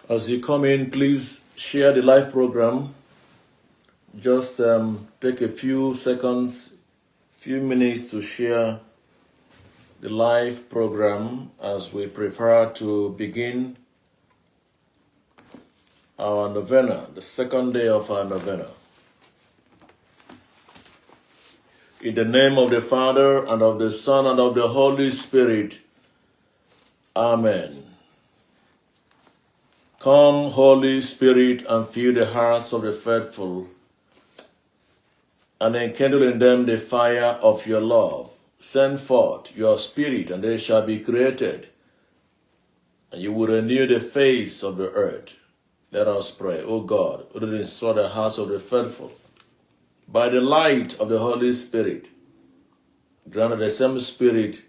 As you come in, please share the live program. Just take a few seconds, few minutes to share the live program as we prepare to begin our novena, the second day of our novena. In the name of the Father, and of the Son, and of the Holy Spirit. Amen. Come, Holy Spirit, and fill the hearts of the faithful, and enkindle in them the fire of your love. Send forth your Spirit, and they shall be created, and you will renew the face of the earth. Let us pray. O God, who did restore the hearts of the faithful, by the light of the Holy Spirit, grant the same Spirit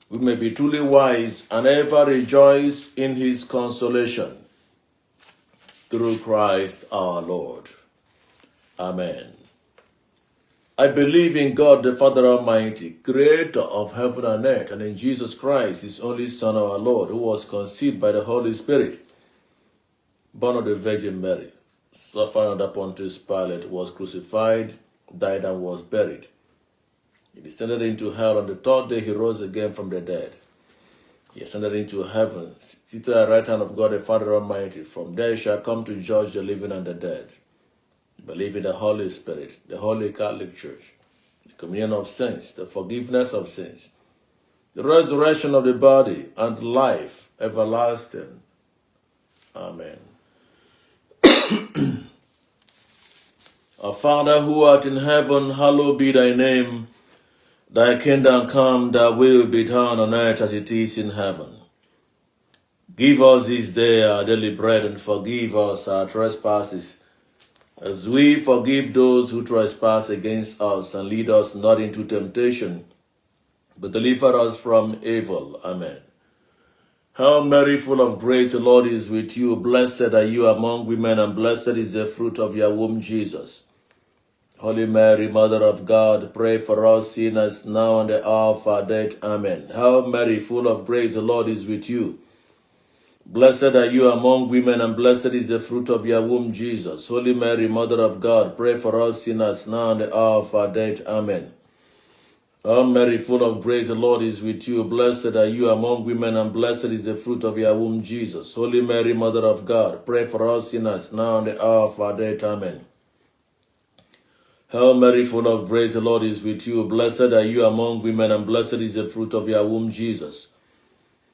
we may be truly wise and ever rejoice in his consolation. Through Christ our Lord. Amen. I believe in God the Father Almighty, creator of heaven and earth, and in Jesus Christ, his only Son, our Lord, who was conceived by the Holy Spirit, born of the Virgin Mary, suffered under Pontius Pilate, was crucified, died, and was buried. He descended into hell. On the third day he rose again from the dead. He ascended into heaven, seated at the right hand of God the Father Almighty. From there he shall come to judge the living and the dead. I believe in the Holy Spirit, the Holy Catholic Church, the communion of saints, the forgiveness of sins, the resurrection of the body, and life everlasting. Amen. Our Father who art in heaven, hallowed be thy name. Thy kingdom come, thy will be done on earth as it is in heaven. Give us this day our daily bread, and forgive us our trespasses, as we forgive those who trespass against us. And lead us not into temptation, but deliver us from evil. Amen. Hail Mary, full of grace, the Lord is with you. Blessed are you among women, and blessed is the fruit of your womb, Jesus. Holy Mary, Mother of God, pray for us sinners now and the hour of our death. Amen. Hail Mary, full of grace, the Lord is with you. Blessed are you among women, and blessed is the fruit of your womb, Jesus. Holy Mary, Mother of God, pray for us sinners now and the hour of our death. Amen. Hail Mary, full of grace, the Lord is with you. Blessed are you among women, and blessed is the fruit of your womb, Jesus. Holy Mary, Mother of God, pray for us sinners now and the hour of our death. Amen. Hail Mary, full of grace, the Lord is with you. Blessed are you among women, and blessed is the fruit of your womb, Jesus.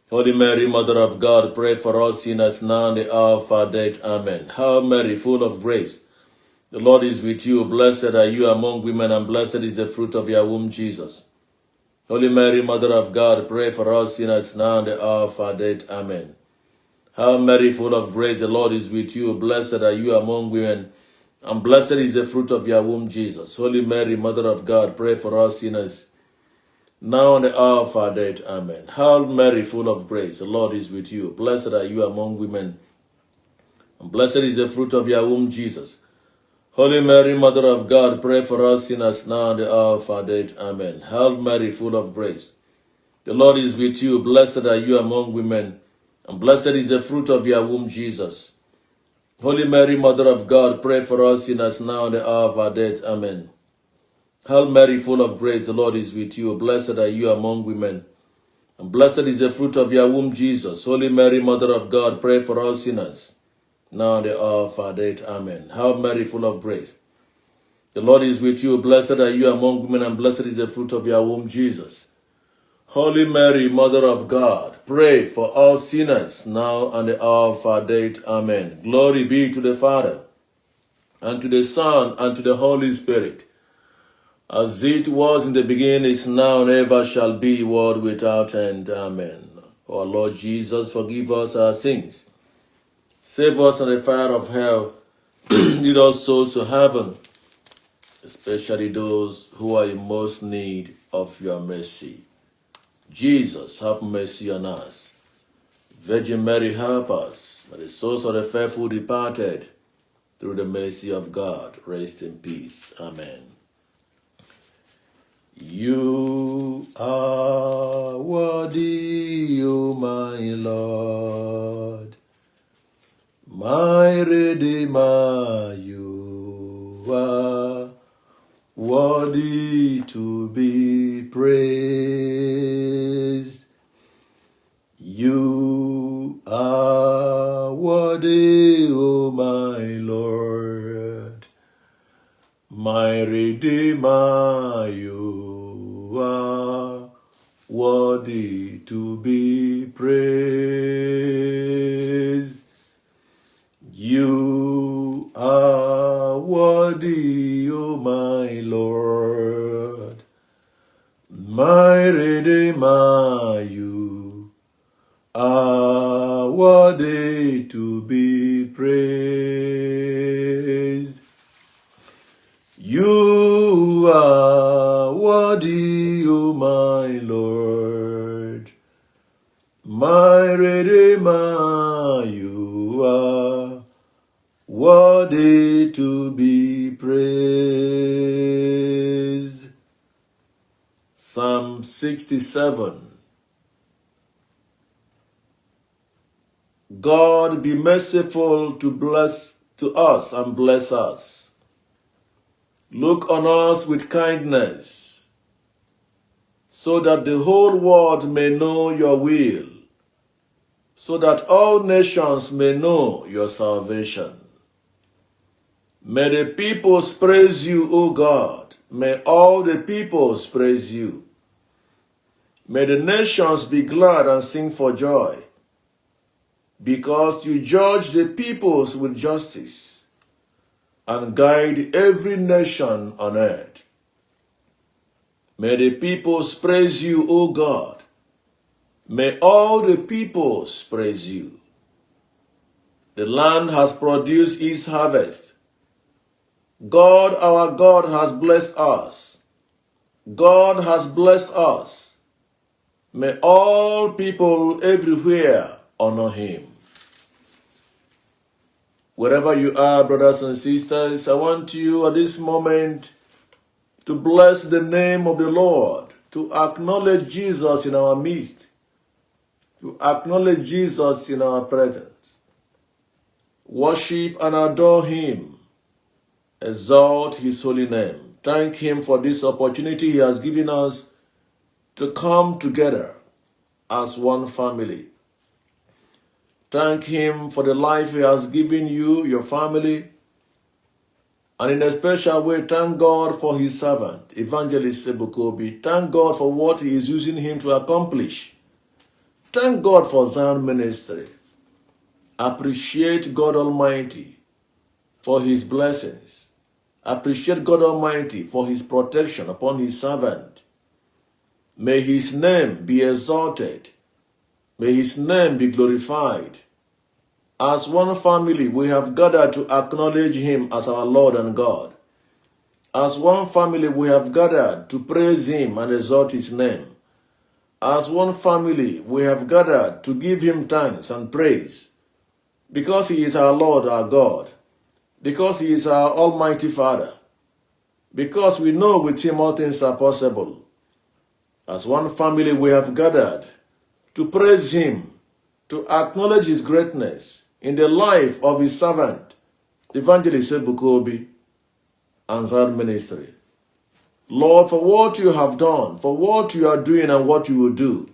Holy Mary, Mother of God, pray for us sinners now and the hour of our death. Amen. Hail Mary, full of grace, the Lord is with you. Blessed are you among women, and blessed is the fruit of your womb, Jesus. Holy Mary, Mother of God, pray for us sinners now and the hour of our death. Amen. Hail Mary, full of grace, the Lord is with you. Blessed are you among women, and blessed is the fruit of your womb, Jesus. Holy Mary, Mother of God, pray for us sinners, now and the hour of our death. Amen. Hail Mary, full of grace, the Lord is with you. Blessed are you among women, and blessed is the fruit of your womb, Jesus. Holy Mary, Mother of God, pray for us sinners, now and the hour of our death. Amen. Hail Mary, full of grace, the Lord is with you. Blessed are you among women, and blessed is the fruit of your womb, Jesus. Holy Mary, Mother of God, pray for us sinners now and the hour of our death. Amen. Hail Mary, full of grace, the Lord is with you. Blessed are you among women, and blessed is the fruit of your womb, Jesus. Holy Mary, Mother of God, pray for us sinners, now and the hour of our death. Amen. Hail Mary, full of grace, the Lord is with you. Blessed are you among women, and blessed is the fruit of your womb, Jesus. Holy Mary, Mother of God, pray for all sinners, now and the hour of our death. Amen. Glory be to the Father, and to the Son, and to the Holy Spirit, as it was in the beginning, is now, and ever shall be, world without end. Amen. O our Lord Jesus, forgive us our sins. Save us from the fire of hell. Lead us souls to heaven, especially those who are in most need of your mercy. Jesus, have mercy on us. Virgin Mary, help us. May the souls of the faithful departed, through the mercy of God, rest in peace. Amen. You are worthy, O my Lord. my Redeemer, you are worthy to be praised. You are worthy, O my Lord, my Redeemer, you are worthy to be praised. You are worthy, O my Lord, my Redeemer, you are worthy to be praised. You are worthy, O my Lord, my Redeemer, you are worthy to be praised. Psalm 67. God be merciful to us and bless us. Look on us with kindness, so that the whole world may know your will, so that all nations may know your salvation. May the peoples praise you, O God. May all the peoples praise you. May the nations be glad and sing for joy, because you judge the peoples with justice and guide every nation on earth. May the peoples praise you, O God. May all the peoples praise you. The land has produced its harvest. God, our God, has blessed us. God has blessed us. May all people everywhere honor him. Wherever you are, brothers and sisters, I want you at this moment to bless the name of the Lord, to acknowledge Jesus in our midst, to acknowledge Jesus in our presence. Worship and adore him. Exalt his holy name. Thank him for this opportunity he has given us to come together as one family. Thank him for the life he has given you, your family. And in a special way, thank God for his servant, Evangelist Ebuka Obi. Thank God for what he is using him to accomplish. Thank God for Zion Ministry. Appreciate God Almighty for his blessings. Appreciate God Almighty for his protection upon his servant. May his name be exalted. May his name be glorified. As one family, we have gathered to acknowledge him as our Lord and God. As one family, we have gathered to praise him and exalt his name. As one family, we have gathered to give him thanks and praise, because he is our Lord, our God, because he is our Almighty Father, because we know with him all things are possible. As one family, we have gathered to praise him, to acknowledge his greatness in the life of his servant, Evangelist Ebuka Obi, and Zion Ministry. Lord, for what you have done, for what you are doing and what you will do,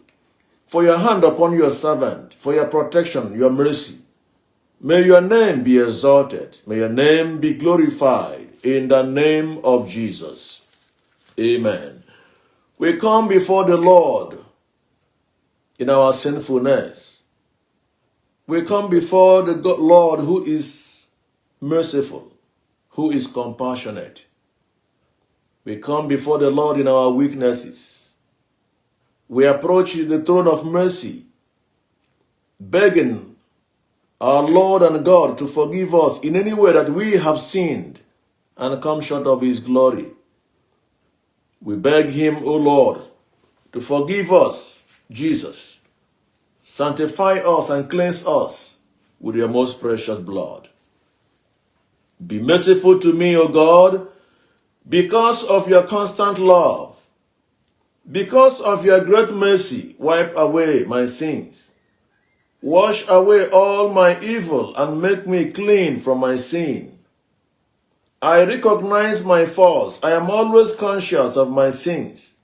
for your hand upon your servant, for your protection, your mercy, may your name be exalted. May your name be glorified in the name of Jesus. Amen. We come before the Lord in our sinfulness. We come before the Lord who is merciful, who is compassionate. We come before the Lord in our weaknesses. We approach the throne of mercy, begging our Lord and God to forgive us in any way that we have sinned and come short of his glory. We beg him, O Lord, to forgive us, Jesus. Sanctify us and cleanse us with your most precious blood. Be merciful to me, O God, because of your constant love. Because of your great mercy, wipe away my sins. Wash away all my evil and make me clean from my sin. I recognize my faults. I am always conscious of my sins.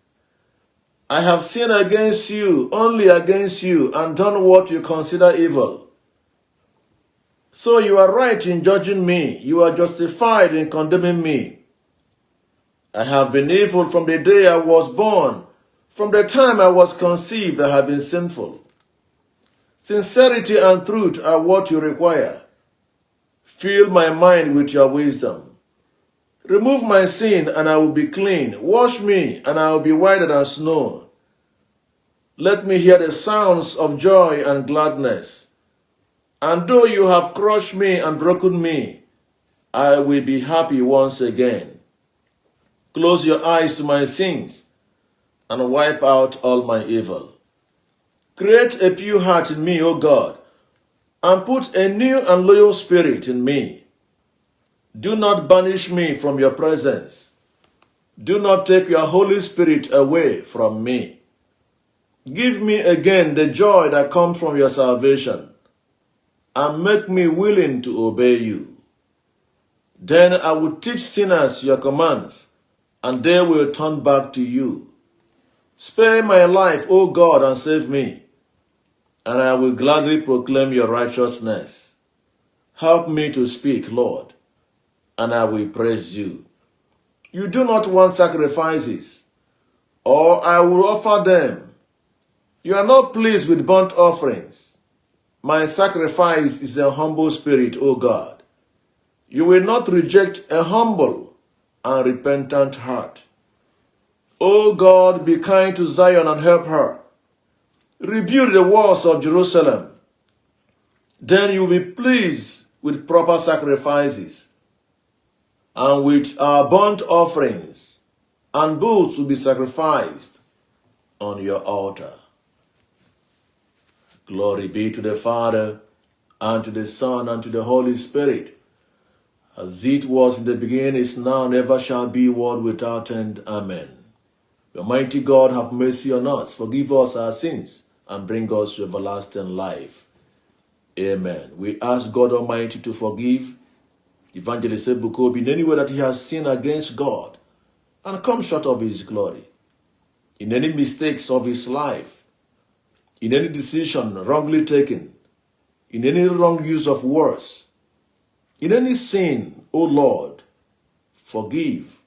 I have sinned against you, only against you, and done what you consider evil. So you are right in judging me. You are justified in condemning me. I have been evil from the day I was born. From the time I was conceived, I have been sinful. Sincerity and truth are what you require. Fill my mind with your wisdom. Remove my sin, and I will be clean. Wash me, and I will be whiter than snow. Let me hear the sounds of joy and gladness. And though you have crushed me and broken me, I will be happy once again. Close your eyes to my sins and wipe out all my evil. Create a pure heart in me, O God, and put a new and loyal spirit in me. Do not banish me from your presence. Do not take your Holy Spirit away from me. Give me again the joy that comes from your salvation, and make me willing to obey you. Then I will teach sinners your commands, and they will turn back to you. Spare my life, O God, and save me, and I will gladly proclaim your righteousness. Help me to speak, Lord, and I will praise you. You do not want sacrifices, or I will offer them. You are not pleased with burnt offerings. My sacrifice is a humble spirit, O God. You will not reject a humble and repentant heart. O God, be kind to Zion and help her. Rebuild the walls of Jerusalem. Then you will be pleased with proper sacrifices, and with our burnt offerings, and bulls will be sacrificed on your altar. Glory be to the Father, and to the Son, and to the Holy Spirit, as it was in the beginning, is now, and ever shall be, world without end. Amen. The Almighty God have mercy on us, forgive us our sins, and bring us to everlasting life. Amen. We ask God Almighty to forgive Evangelist Ebuka Obi in any way that he has sinned against God and come short of his glory, in any mistakes of his life, in any decision wrongly taken, in any wrong use of words, in any sin, O Lord, forgive,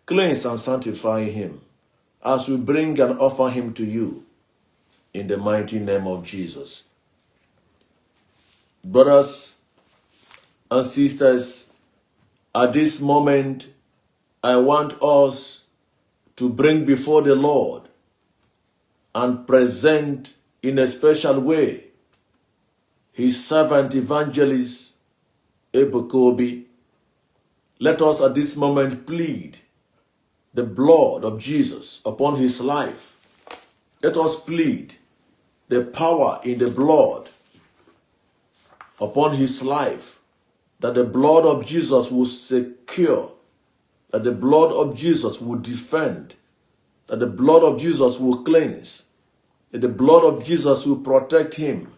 cleanse and sanctify him, as we bring and offer him to you, in the mighty name of Jesus. Brothers and sisters, at this moment, I want us to bring before the Lord and present in a special way his servant Evangelist Ebuka Obi. Let us at this moment plead the blood of Jesus upon his life. Let us plead the power in the blood upon his life, that the blood of Jesus will secure, that the blood of Jesus will defend, that the blood of Jesus will cleanse, that the blood of Jesus will protect him,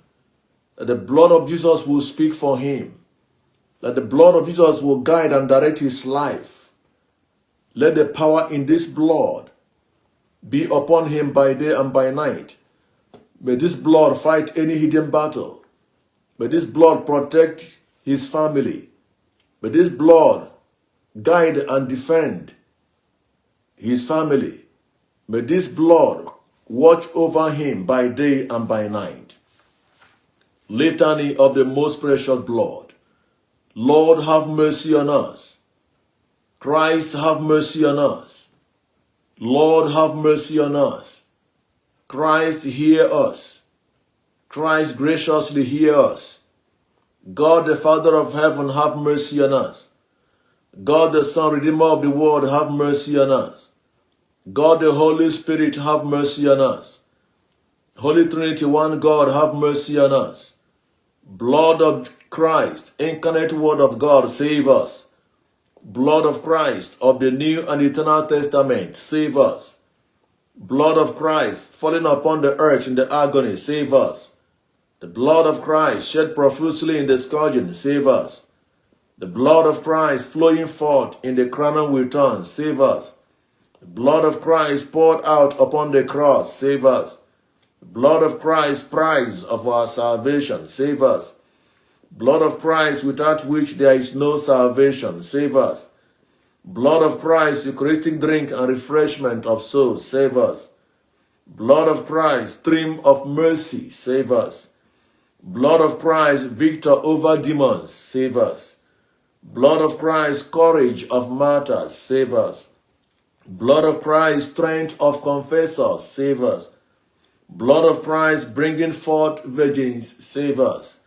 that the blood of Jesus will speak for him, that the blood of Jesus will guide and direct his life. Let the power in this blood be upon him by day and by night. May this blood fight any hidden battle. May this blood protect his family. May this blood guide and defend his family. May this blood watch over him by day and by night. Litany of the most precious blood. Lord, have mercy on us. Christ, have mercy on us. Lord, have mercy on us. Christ, hear us. Christ, graciously hear us. God, the Father of heaven, have mercy on us. God, the Son, Redeemer of the world, have mercy on us. God, the Holy Spirit, have mercy on us. Holy Trinity, one God, have mercy on us. Blood of Christ, incarnate Word of God, save us. Blood of Christ of the New and Eternal Testament, save us. Blood of Christ falling upon the earth in the agony, save us. The blood of Christ shed profusely in the scourging, save us. The blood of Christ flowing forth in the crowning with thorns, save us. The blood of Christ poured out upon the cross, save us. The blood of Christ, price of our salvation, save us. Blood of Christ, without which there is no salvation, save us. Blood of Christ, Eucharistic drink and refreshment of souls, save us. Blood of Christ, stream of mercy, save us. Blood of Christ, victor over demons, save us. Blood of Christ, courage of martyrs, save us. Blood of Christ, strength of confessors, save us. Blood of Christ, bringing forth virgins, save us.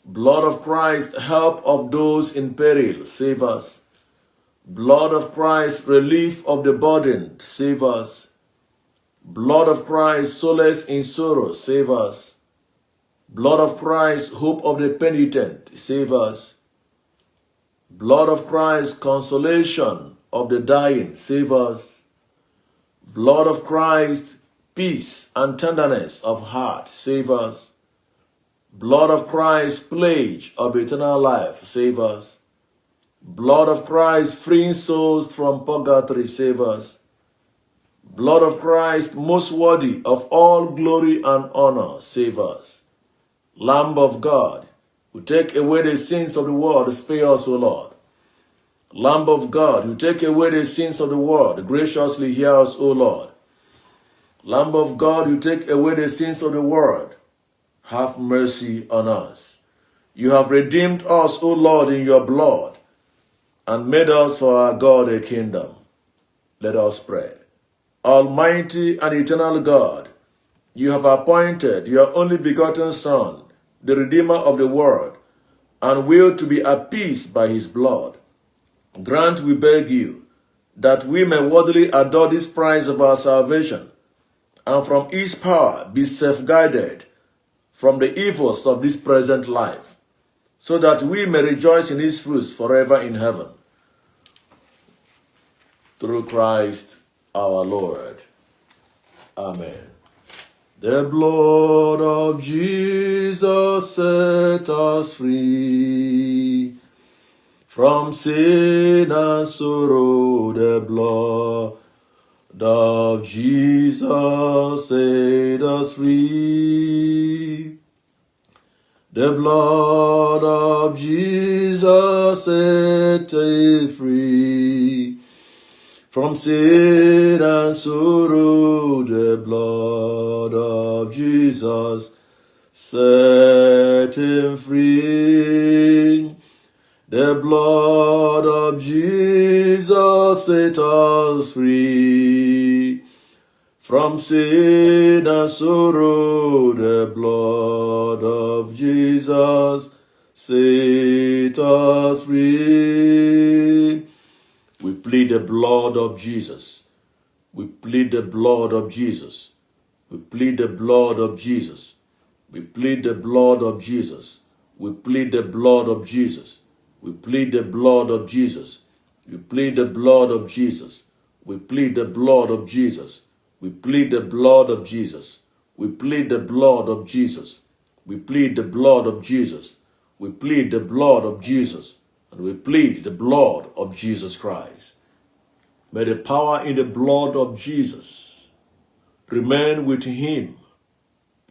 Blood of Christ, help of those in peril, save us. Blood of Christ, relief of the burdened, save us. Blood of Christ, solace in sorrow, save us. Blood of Christ, hope of the penitent, save us. Blood of Christ, consolation of the dying, save us. Blood of Christ, peace and tenderness of heart, save us. Blood of Christ, pledge of eternal life, save us. Blood of Christ, freeing souls from purgatory, save us. Blood of Christ, most worthy of all glory and honor, save us. Lamb of God, who take away the sins of the world, spare us, O Lord. Lamb of God, who take away the sins of the world, graciously hear us, O Lord. Lamb of God, who take away the sins of the world, have mercy on us. You have redeemed us, O Lord, in your blood, and made us for our God a kingdom. Let us pray. Almighty and eternal God, you have appointed your only begotten Son, the Redeemer of the world, and will to be appeased by his blood. Grant, we beg you, that we may worthily adore this prize of our salvation, and from his power be safeguarded from the evils of this present life, so that we may rejoice in his fruits forever in heaven. Through Christ our Lord. Amen. The blood of Jesus set us free from sin and sorrow. The blood of Jesus set us free. The blood of Jesus set us free from sin and sorrow. The blood of Jesus set him free. The blood of Jesus set us free from sin and sorrow. The blood of Jesus set us free. We plead the blood of Jesus. We plead the blood of Jesus. We plead the blood of Jesus. We plead the blood of Jesus. We plead the blood of Jesus. We plead the blood of Jesus. We plead the blood of Jesus. We plead the blood of Jesus. We plead the blood of Jesus. We plead the blood of Jesus. We plead the blood of Jesus. We plead the blood of Jesus. And we plead the blood of Jesus Christ. May the power in the blood of Jesus remain with him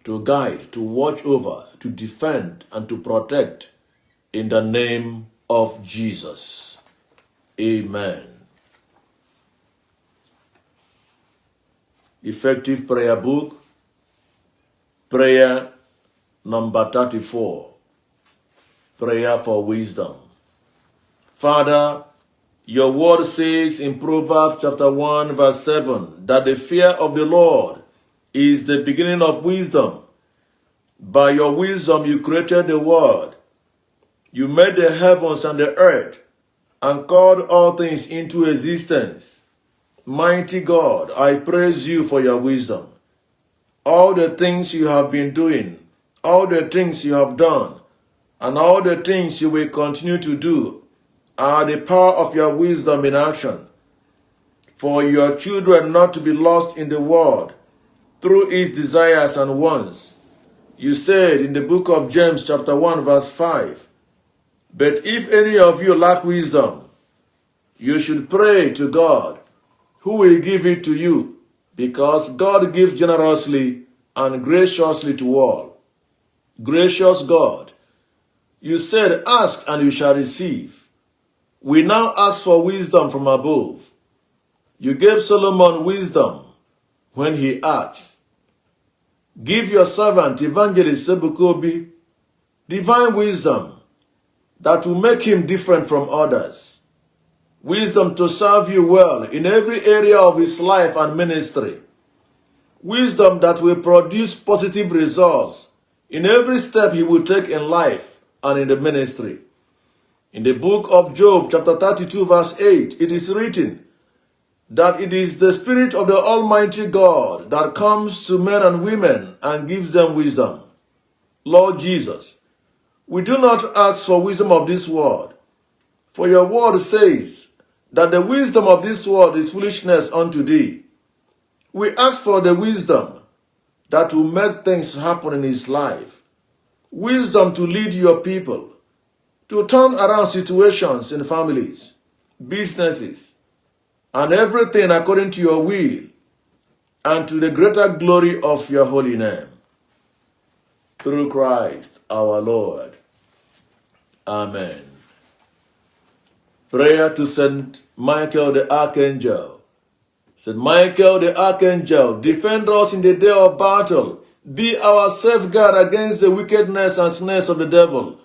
to guide, to watch over, to defend, and to protect in the name of Jesus. Amen. Effective prayer book, prayer number 34, prayer for wisdom. Father, your word says in Proverbs chapter 1 verse 7 that the fear of the Lord is the beginning of wisdom. By your wisdom you created the world. You made the heavens and the earth and called all things into existence. Mighty God, I praise you for your wisdom. All the things you have been doing, all the things you have done, and all the things you will continue to do are the power of your wisdom in action. For your children not to be lost in the world through its desires and wants, You said in the book of James chapter 1 verse 5, but if any of you lack wisdom, you should pray to God, who will give it to you, because God gives generously and graciously to all. Gracious God, you said, ask and you shall receive. We now ask for wisdom from above. You gave Solomon wisdom when he asked. Give your servant, Evangelist Ebuka Obi, divine wisdom that will make him different from others. Wisdom to serve you well in every area of his life and ministry. Wisdom that will produce positive results in every step he will take in life and in the ministry. In the book of Job, chapter 32, verse 8, it is written that it is the Spirit of the Almighty God that comes to men and women and gives them wisdom. Lord Jesus, we do not ask for wisdom of this world, for your word says that the wisdom of this world is foolishness unto thee. We ask for the wisdom that will make things happen in his life, wisdom to lead your people, to turn around situations in families, businesses, and everything according to your will, and to the greater glory of your holy name. Through Christ our Lord. Amen. Prayer to Saint Michael the Archangel. Saint Michael the Archangel, defend us in the day of battle. Be our safeguard against the wickedness and snares of the devil.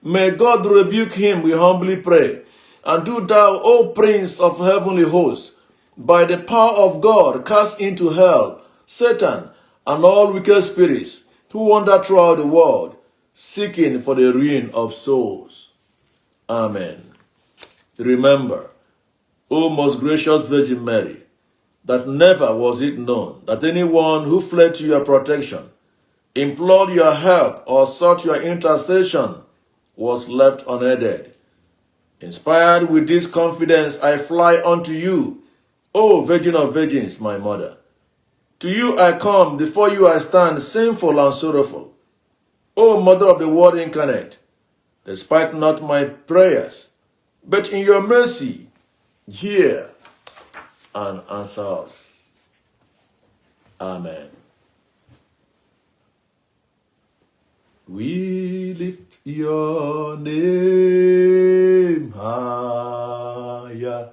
May God rebuke him, we humbly pray. And do thou, O Prince of heavenly hosts, by the power of God, cast into hell Satan and all wicked spirits who wander throughout the world, seeking for the ruin of souls. Amen. Remember, O most gracious Virgin Mary, that never was it known that anyone who fled to your protection, implored your help, or sought your intercession was left unaided. Inspired with this confidence, I fly unto you, O Virgin of Virgins, my mother. To you I come, before you I stand, sinful and sorrowful. O Mother of the Word incarnate, despite not my prayers, but in your mercy, hear and answer us. Amen. We lift your name higher.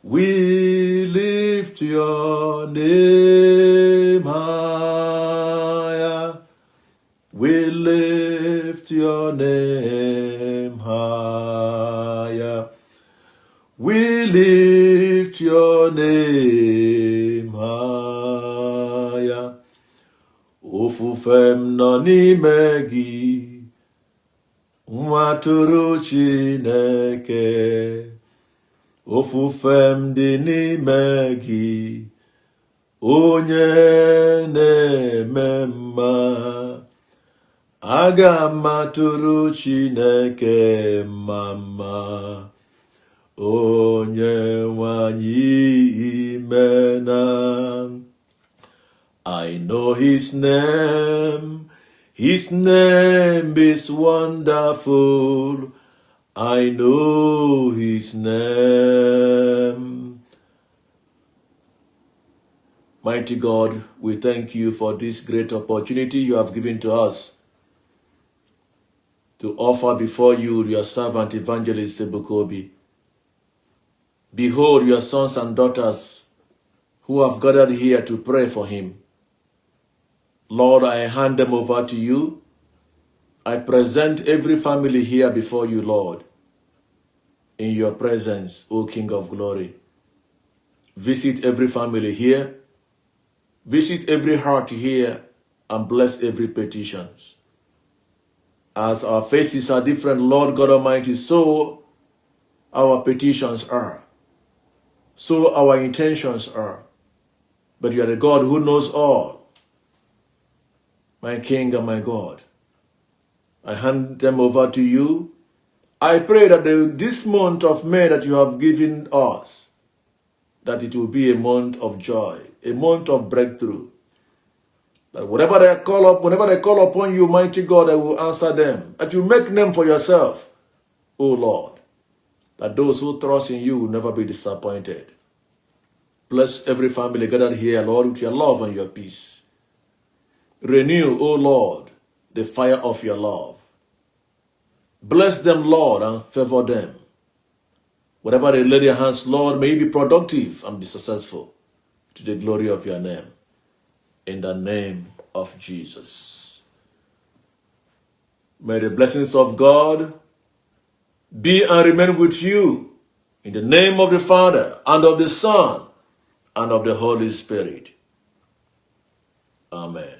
We lift your name higher. We lift your name higher. We lift your name higher. Ofufem nọ n'ime gị, nwa atụrụ Chineke. Ofufem dị n'ime gị, onye na-eme mma. Aga m atụrụ Chineke mma. Onye nwanyị imena. I know his name is wonderful. I know his name. Mighty God, we thank you for this great opportunity you have given to us to offer before you your servant Evangelist Ebuka Obi. Behold your sons and daughters who have gathered here to pray for him. Lord, I hand them over to you. I present every family here before you, Lord, in your presence, O King of glory. Visit every family here. Visit every heart here and bless every petition. As our faces are different, Lord God Almighty, so our petitions are. So our intentions are. But you are the God who knows all. My King and my God, I hand them over to you. I pray that this month of May that you have given us, that it will be a month of joy, a month of breakthrough, That whenever they call upon you, mighty God, I will answer them. That you make name for yourself, O Lord. That those who trust in you will never be disappointed. Bless every family gathered here, Lord, with your love and your peace. Renew, O Lord, the fire of your love. Bless them, Lord, and favor them. Whatever they lay their hands, Lord, may it be productive and be successful to the glory of your name. In the name of Jesus. May the blessings of God be and remain with you. In the name of the Father, and of the Son, and of the Holy Spirit. Amen.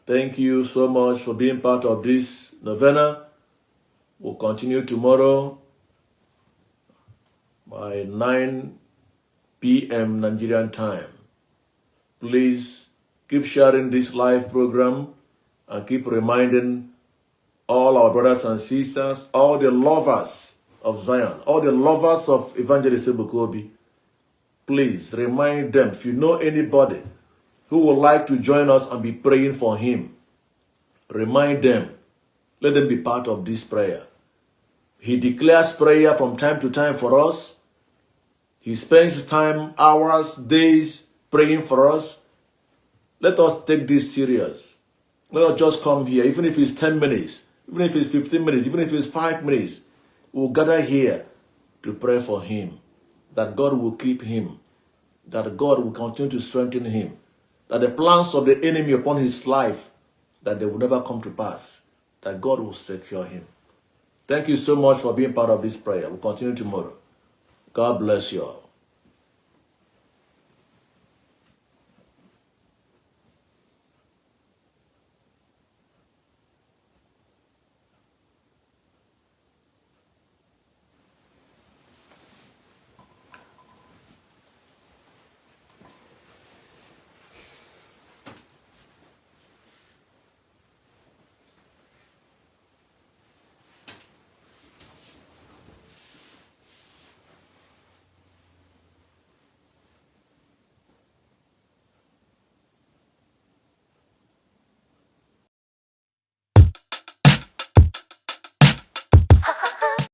Thank you so much for being part of this novena. We'll continue tomorrow by 9 p.m. Nigerian time. Please keep sharing this live program and keep reminding all our brothers and sisters, all the lovers of Zion, all the lovers of Evangelist Ebuka Obi. Please remind them, if you know anybody who would like to join us and be praying for him, remind them, let them be part of this prayer. He declares prayer from time to time for us. He spends time, hours, days praying for us. Let us take this serious. Let us just come here, even if it's 10 minutes, even if it's 15 minutes, even if it's 5 minutes. We'll gather here to pray for him, that God will keep him, that God will continue to strengthen him, that the plans of the enemy upon his life, that they will never come to pass, that God will secure him. Thank you so much for being part of this prayer. We'll continue tomorrow. God bless you all.